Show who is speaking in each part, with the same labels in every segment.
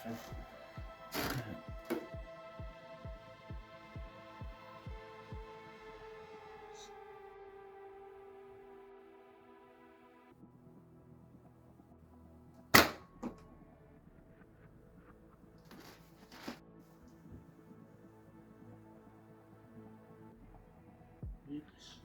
Speaker 1: nothing. Oops.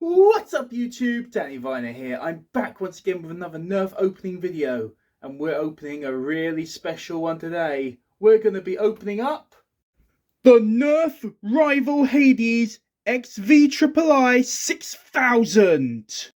Speaker 1: What's up YouTube, Danny Viner here. I'm back once again with another Nerf opening video, and we're opening a really special one today. We're going to be opening up the Nerf Rival Hades XVIII-6000.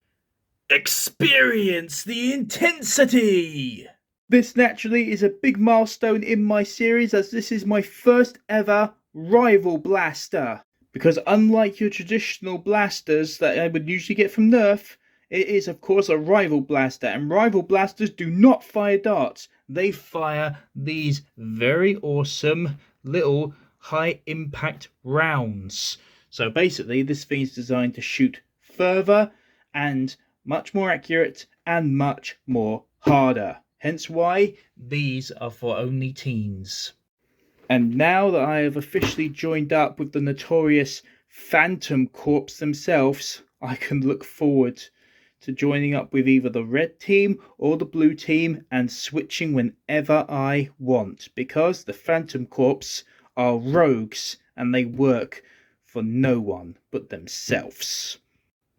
Speaker 1: Experience the intensity! This naturally is a big milestone in my series, as this is my first ever Rival Blaster. Because unlike your traditional blasters that I would usually get from Nerf, it is of course a Rival Blaster, and Rival Blasters do not fire darts. They fire these very awesome little high impact rounds. So basically this thing is designed to shoot further and much more accurate and much more harder. Hence why these are for only teens. And now that I have officially joined up with the notorious Phantom Corps themselves, I can look forward to joining up with either the red team or the blue team and switching whenever I want, because the Phantom Corps are rogues and they work for no one but themselves.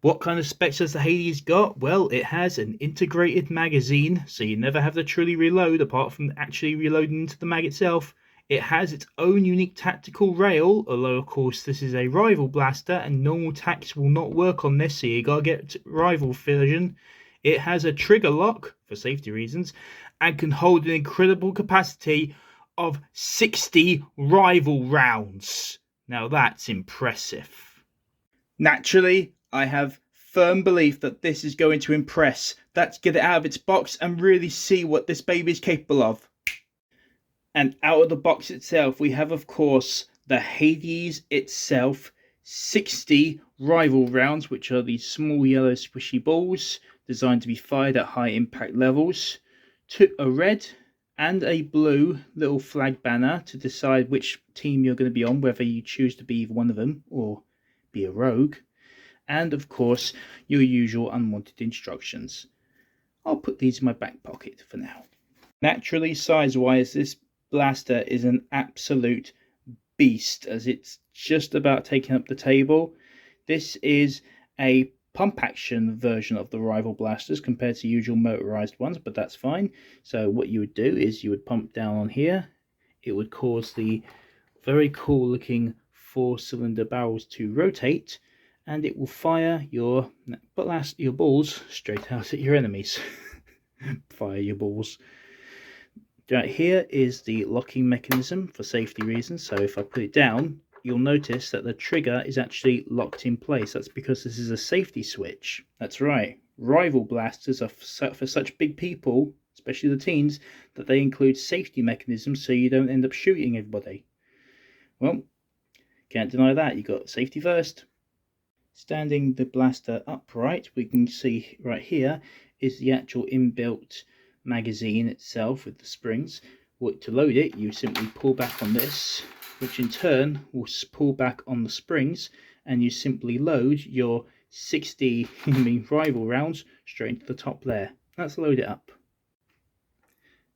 Speaker 1: What kind of specs has the Hades got? Well, it has an integrated magazine, so you never have to truly reload apart from actually reloading into the mag itself. It has its own unique tactical rail, although of course this is a Rival Blaster and normal tactics will not work on this, so you gotta get Rival version. It has a trigger lock, for safety reasons, and can hold an incredible capacity of 60 Rival rounds. Now that's impressive. Naturally, I have firm belief that this is going to impress. Let's get it out of its box and really see what this baby is capable of. And out of the box itself, we have, of course, the Hades itself, 60 Rival rounds, which are these small yellow squishy balls designed to be fired at high impact levels, a red and a blue little flag banner to decide which team you're going to be on, whether you choose to be either one of them or be a rogue, and of course your usual unwanted instructions. I'll put these in my back pocket for now. Naturally, size-wise, this blaster is an absolute beast, as it's just about taking up the table. This is a pump action version of the Rival Blasters compared to usual motorized ones, but that's fine. So what you would do is you would pump down on here. It would cause the very cool looking 4-cylinder barrels to rotate, and it will fire your balls straight out at your enemies. Fire your balls. Right here is the locking mechanism for safety reasons. So if I put it down, you'll notice that the trigger is actually locked in place. That's because this is a safety switch. That's right. Rival blasters are for such big people, especially the teens, that they include safety mechanisms so you don't end up shooting everybody. Well, can't deny that. You got safety first. Standing the blaster upright, we can see right here is the actual inbuilt magazine itself with the springs. To load it, you simply pull back on this, which in turn will pull back on the springs, and you simply load your 60 rival rounds straight into the top there. Let's load it up.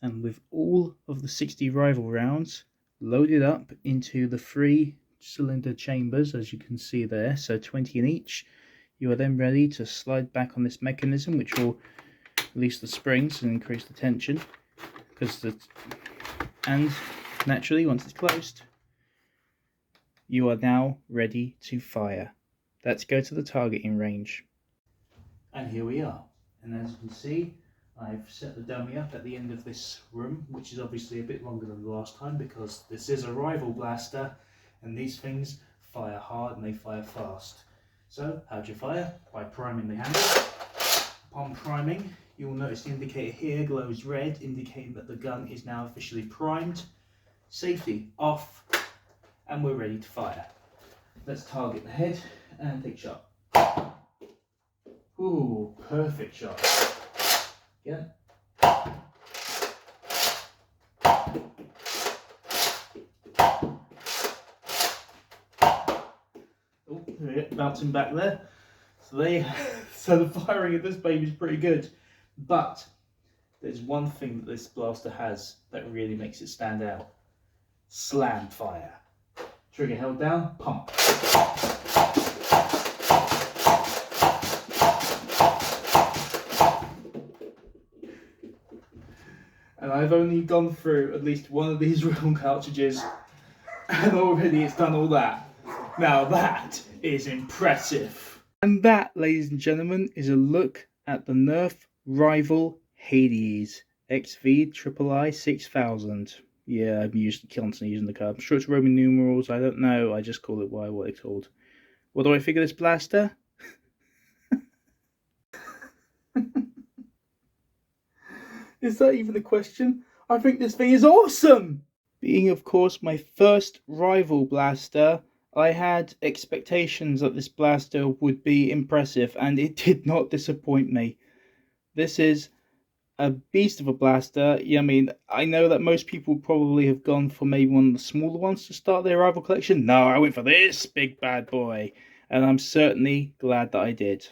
Speaker 1: And with all of the 60 rival rounds loaded up into the 3-cylinder chambers, as you can see there, so 20 in each, you are then ready to slide back on this mechanism, which will release the springs and increase the tension, and naturally, once it's closed, you are now ready to fire. Let's go to the targeting range. And here we are. And as you can see, I've set the dummy up at the end of this room, which is obviously a bit longer than the last time because this is a rival blaster and these things fire hard and they fire fast. So how do you fire? By priming the handle. Upon priming, you will notice the indicator here glows red, indicating that the gun is now officially primed. Safety off, and we're ready to fire. Let's target the head and take a shot. Ooh, perfect shot. Again. Oh, bouncing back there. So the firing of this baby is pretty good, but there's one thing that this blaster has that really makes it stand out. Slam fire. Trigger held down, pump. And I've only gone through at least one of these round cartridges and already it's done all that. Now that is impressive. And that, ladies and gentlemen, is a look at the Nerf rival Hades XVIII-6000. Yeah, I'm constantly using the card. I'm sure it's Roman numerals, I don't know, I just call it what it's called. What do I figure this blaster? Is that even a question? I think this thing is awesome! Being, of course, my first rival blaster, I had expectations that this blaster would be impressive, and it did not disappoint me. This is a beast of a blaster. Yeah, I mean, I know that most people probably have gone for maybe one of the smaller ones to start their rival collection. No, I went for this big bad boy, and I'm certainly glad that I did.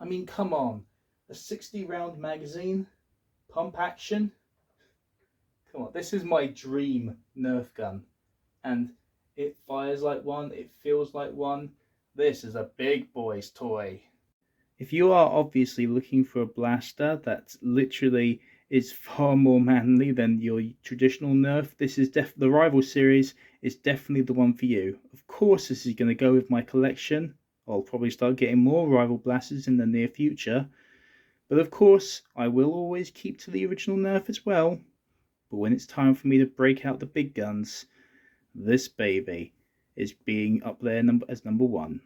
Speaker 1: I mean, come on, a 60-round magazine, pump action. Come on, this is my dream Nerf gun, and it fires like one, it feels like one. This is a big boy's toy. If you are obviously looking for a blaster that literally is far more manly than your traditional Nerf, this is the Rival series is definitely the one for you. Of course, this is going to go with my collection. I'll probably start getting more Rival blasters in the near future. But of course, I will always keep to the original Nerf as well. But when it's time for me to break out the big guns, this baby is being up there as number one.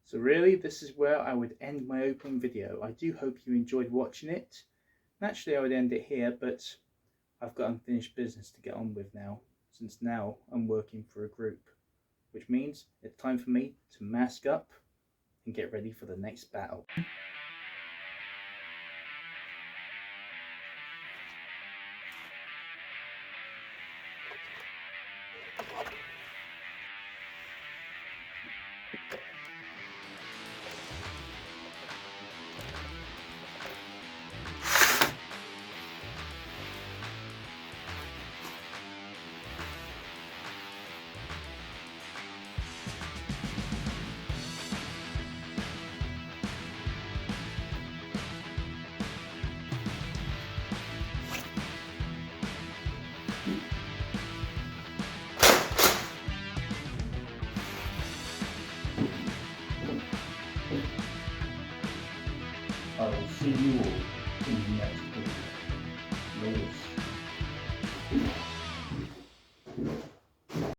Speaker 1: So really, this is where I would end my opening video. I do hope you enjoyed watching it. Naturally, I would end it here, but I've got unfinished business to get on with now, since now I'm working for a group, which means it's time for me to mask up and get ready for the next battle. I will see you all in the next